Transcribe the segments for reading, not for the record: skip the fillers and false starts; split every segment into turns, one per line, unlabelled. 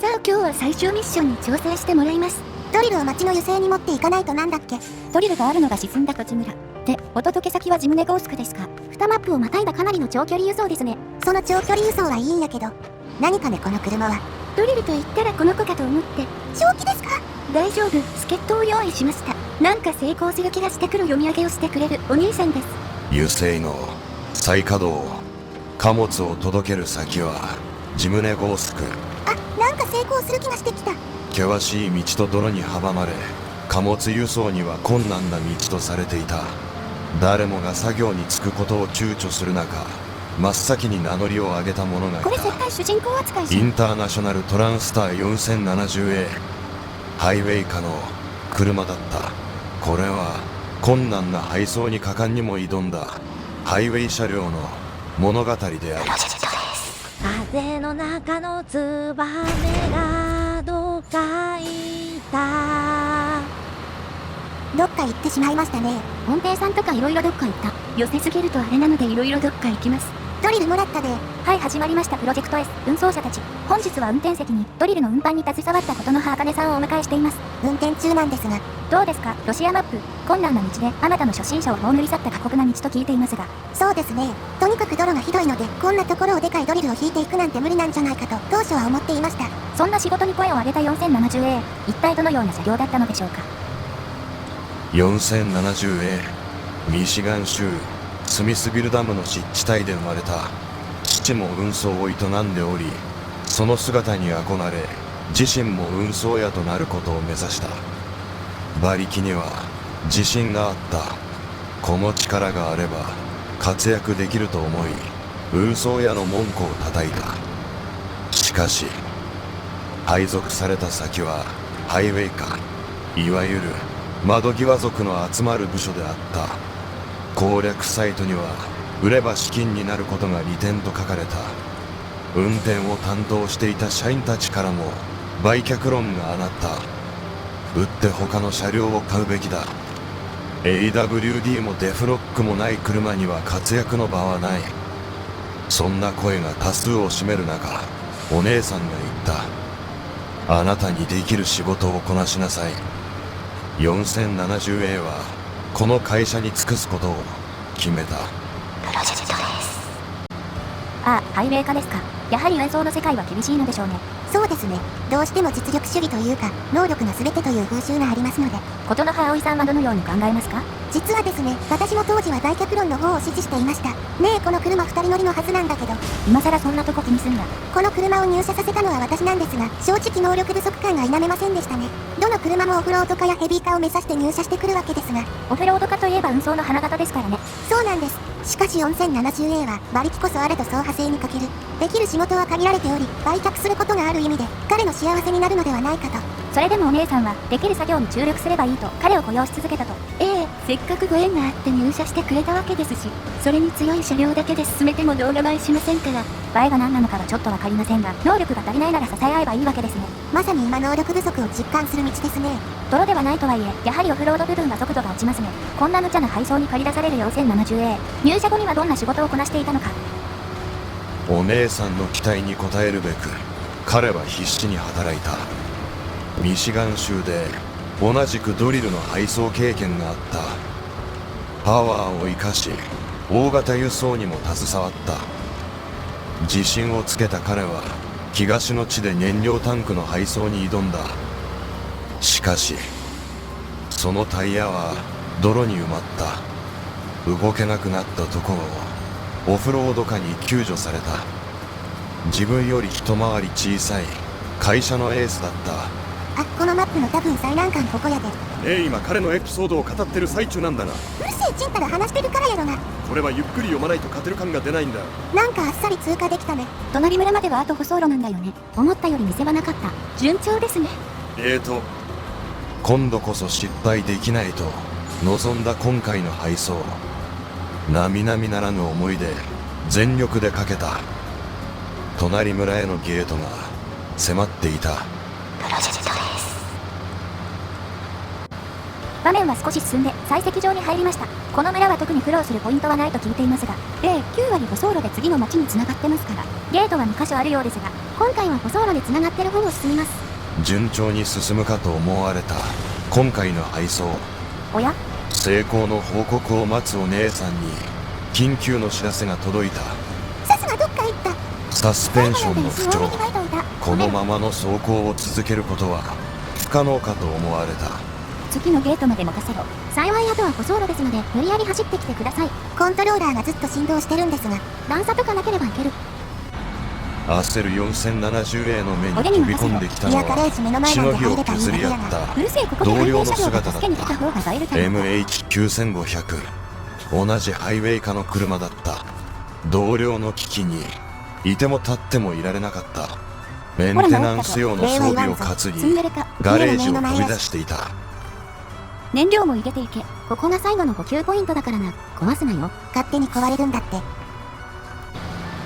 さあ今日は最終ミッションに挑戦してもらいます。
ドリルを町の油性に持っていかないとなんだっけ。
ドリルがあるのが沈んだ土地村で、お届け先はジムネゴースクですか。2マップをまたいだかなりの長距離輸送ですね。
その長距離輸送はいいんやけど、何かねこの車は。
ドリルと言ったらこの子かと思って。
正気ですか？
大丈夫、助っ人を用意しました。なんか成功する気がしてくる読み上げをしてくれるお兄さんです。
油性の再稼働、貨物を届ける先はジムネゴースク。
なんか成功する気がしてきた。
険しい道と泥に阻まれ、貨物輸送には困難な道とされていた。誰もが作業に就くことを躊躇する中、真っ先に名乗りを上げた者がいた。
これ絶対主人公扱いし
インターナショナルトランスター 4070A ハイウェイ化の車だった。これは困難な配送に果敢にも挑んだハイウェイ車両の物語である。
風の中のツバメがどっか行った。
どっか行ってしまいましたね。
本兵さんとか色々どっか行った。寄せすぎるとあれなので色々どっか行きます。
ドリルもらったで。
はい、始まりましたプロジェクト S 運送車たち。本日は運転席にドリルの運搬に携わったことの葉茜さんをお迎えしています。
運転中なんですが。
どうですか、ロシアマップ。困難な道であまたの初心者を葬り去った過酷な道と聞いていますが。
そうですね。とにかく泥がひどいので、こんなところをでかいドリルを引いていくなんて無理なんじゃないかと当初は思っていました。
そんな仕事に声を上げた 4070A、 一体どのような車両だったのでしょうか。
4070A ミシガン州スミスビルダムの湿地帯で生まれた。父も運送を営んでおり、その姿に憧れ自身も運送屋となることを目指した。馬力には自信があった。この力があれば活躍できると思い、運送屋の門戸を叩いた。しかし配属された先はハイウェイ化、いわゆる窓際族の集まる部署であった。攻略サイトには売れば資金になることが利点と書かれた。運転を担当していた社員たちからも売却論が上がった。売って他の車両を買うべきだ。 AWD もデフロックもない車には活躍の場はない。そんな声が多数を占める中、お姉さんが言った。あなたにできる仕事をこなしなさい。4070A はこの会社に尽くすことを決めた。
ああ、ハイウェイ化ですか。やはり運送の世界は厳しいのでしょうね。
そうですね。どうしても実力主義というか、能力が全てという風習がありますので。
琴ノ葉葵さんはどのように考えますか。
実はですね、私も当時は売却論の方を支持していました。ねえ、この車2人乗りのはずなんだけど。
今更そんなとこ気にすんな。
この車を入社させたのは私なんですが、正直能力不足感が否めませんでしたね。どの車もオフロード化やヘビー化を目指して入社してくるわけですが。
オフロード化といえば運送の花形ですからね。
そうなんです。しかし 4070A は馬力こそあれと走破性に欠ける。できる仕事は限られており、売却することがある意味で彼の幸せになるのではないかと。
それでもお姉さんはできる作業に注力すればいいと彼を雇用し続けたと。せっかくご縁があって入社してくれたわけですし、それに強い車両だけで進めても動画映えしませんから。映えが何なのかはちょっとわかりませんが、能力が足りないなら支え合えばいいわけですね。
まさに今能力不足を実感する道ですね。
泥ではないとはいえ、やはりオフロード部分は速度が落ちますね。こんな無茶な配送に駆り出される 4070A、 入社後にはどんな仕事をこなしていたのか。
お姉さんの期待に応えるべく彼は必死に働いた。ミシガン州で同じくドリルの配送経験があった。パワーを生かし大型輸送にも携わった。自信をつけた彼は東の地で燃料タンクの配送に挑んだ。しかしそのタイヤは泥に埋まった。動けなくなったところをオフロード化に救助された。自分より一回り小さい会社のエースだった。
このマップの多分最難関ここやで。
今彼のエピソードを語ってる最中なんだが。
うるせえちんたら話してるからやろな。
これはゆっくり読まないと勝てる感が出ないんだ。
なんかあっさり通過できたね。
隣村まではあと舗装路なんだよね。思ったより見せ場なかった。順調ですね。
今度こそ失敗できないと望んだ今回の配送。並々ならぬ思いで全力でかけた。隣村へのゲートが迫っていた。
画面は少し進んで採石場に入りました。この村は特に苦労するポイントはないと聞いていますが、9割舗装路で次の町に繋がってますから、ゲートは2箇所あるようですが、今回は舗装路で繋がってる方を進みます。
順調に進むかと思われた今回の配送。
おや、
成功の報告を待つお姉さんに緊急の知らせが届いた。
さすがどっか行った。
サスペンションの不調。
最後まで後ろに書いといた。
このままの走行を続けることは不可能かと思われた。
次のゲートまで持たせろ。幸いあとは舗装路ですので、無理やり走ってきてください。
コントローラーがずっと振動してるんですが、
段差とかなければいける。
焦る4070例の目に飛び込んできたの
リアガレ
は
ージ目の前
しのぎを
なんて入ればいい
削り合っ
だけやな。
た
うるせえ、ここでハイウェイ車両が助けに来た方が映えるから。
MH9500。同じハイウェイ化の車だった。同僚の危機にいても立ってもいられなかった。メンテナンス用の装備を担
ツン
ぎ
デレか。
ガレージを飛び出していた。
燃料も入れていけ。ここが最後の補給ポイントだからな。壊すなよ。
勝手に壊れるんだって。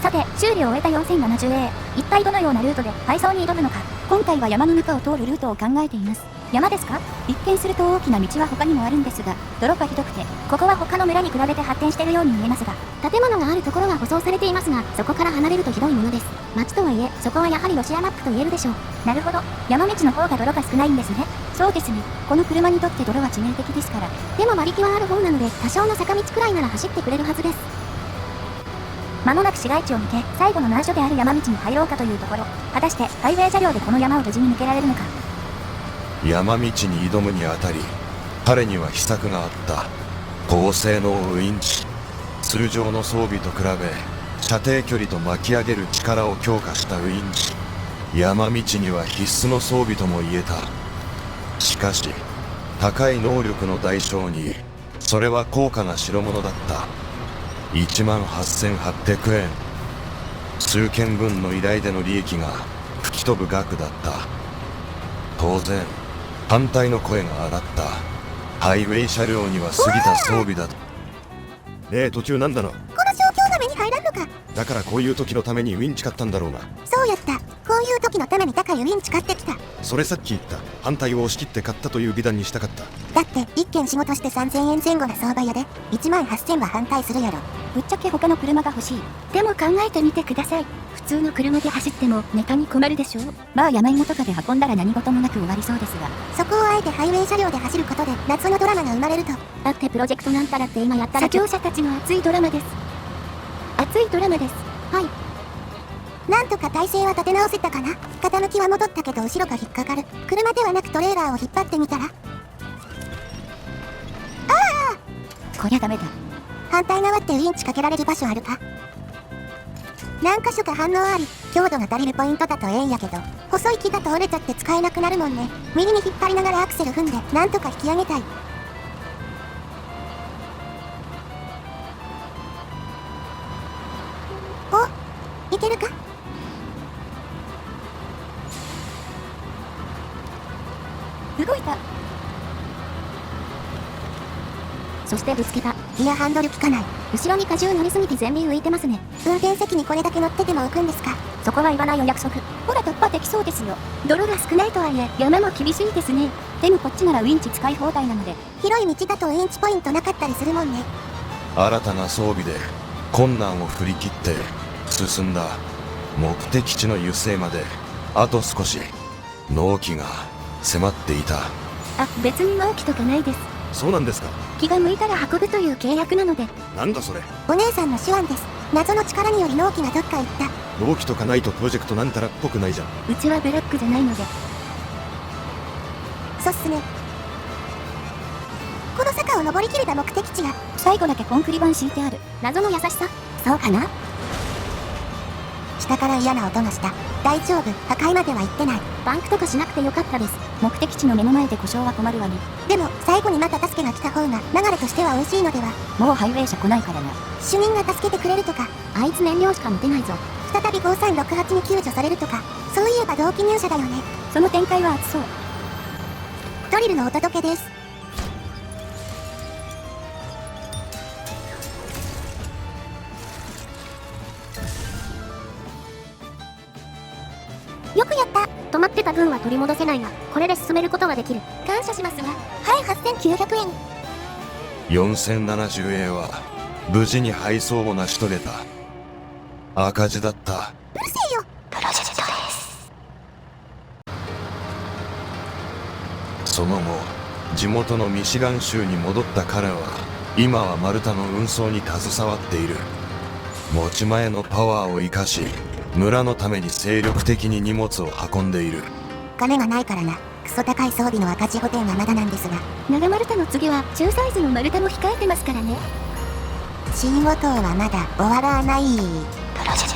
さて、修理を終えた 4070A。一体どのようなルートで配送に挑むのか。今回は山の中を通るルートを考えています。山ですか？一見すると大きな道は他にもあるんですが、泥がひどくて、ここは他の村に比べて発展しているように見えますが、建物があるところは舗装されていますが、そこから離れるとひどいものです。町とはいえ、そこはやはりロシアマップと言えるでしょう。なるほど。山道の方が泥が少ないんですね。そうですね。この車にとって泥は致命的ですから。でも馬力はある方なので、多少の坂道くらいなら走ってくれるはずです。間もなく市街地を抜け、最後の難所である山道に入ろうかというところ。果たして、ハイウェイ車両でこの山を無事に抜けられるのか。
山道に挑むにあたり彼には秘策があった。高性能ウインチ。通常の装備と比べ射程距離と巻き上げる力を強化したウインチ。山道には必須の装備とも言えた。しかし高い能力の代償にそれは高価な代物だった。18,800円。数件分の依頼での利益が吹き飛ぶ額だった。当然反対の声が上がった。ハイウェイ車両には過ぎた装備だ。
途中なんだの。
この状況が目に入らんのか。
だからこういう時のためにウィンチ買ったんだろうな。
そうやった。こういう時のために高いウィンチ買ってきた。
それさっき言った反対を押し切って買ったという美談にしたかった。
だって一件仕事して3000円前後な相場やで。18,000は反対するやろ。
ぶっちゃけ他の車が欲しい。でも考えてみてください。普通の車で走ってもネタに困るでしょう。まあ山芋とかで運んだら何事もなく終わりそうですが。
そこをあえてハイウェイ車両で走ることで謎のドラマが生まれると。
だってプロジェクトなんたらって今やったら作業者たちの熱いドラマです。熱いドラマです。はい。
なんとか体勢は立て直せたかな。傾きは戻ったけど後ろが引っかかる。車ではなくトレーラーを引っ張ってみたら。
こりゃダメだ。
反対側ってウインチかけられる場所あるか。何箇所か反応あり、強度が足りるポイントだとええんやけど、細い木だと折れちゃって使えなくなるもんね。右に引っ張りながらアクセル踏んで、なんとか引き上げたい。お、いけるか。
動いた。そしてぶつけた。
リアハンドル効かない。
後ろに荷重乗りすぎて全尾浮いてますね。
運転席にこれだけ乗ってても浮くんですか。
そこは言わないお約束。ほら突破できそうですよ。泥が少ないとはいえ山も厳しいですね。でもこっちならウインチ使い放題なので。
広い道だとウインチポイントなかったりするもんね。
新たな装備で困難を振り切って進んだ。目的地の油性まであと少し。納期が迫っていた。
あ、別に納期とかないです。
そうなんですか。
気が向いたら運ぶという契約なので。
なんだそれ。
お姉さんの手腕です。謎の力により納期がどっか行った。
納期とかないとプロジェクトなんたらっぽくないじゃん。
うちはブラックじゃないので。
そっすね。この坂を登りきれば目的地が。
最後だけコンクリ板敷いてある。謎の優しさ。そうかな。
下から嫌な音がした。大丈夫、破壊までは行ってない。
バンクとかしなくてよかったです。目的地の目の前で故障は困るわね。
でも最後にまた助けが来た方が流れとしては美味しいのでは。
もうハイウェイ車来ないからな。
主任が助けてくれるとか。
あいつ燃料しか持てないぞ。
再び5368に救助されるとか。そういえば同期入社だよね。
その展開は熱そう。
ドリルのお届けです。よくやった。止まってた分は取り戻せないが、これで進めることができる。
感謝しますわ。
はい、8900円。
4070円は無事に配送を成し遂げた。赤字だった。
うるせえよ。プロジェクトです。
その後地元のミシガン州に戻った彼は今はマルタの運送に携わっている。持ち前のパワーを生かし村のために精力的に荷物を運んでいる。
金がないからな。クソ高い装備の赤字補填はまだなんですが、
長丸太の次は中サイズの丸太も控えてますからね。
仕事はまだ終わらない。プロジェクト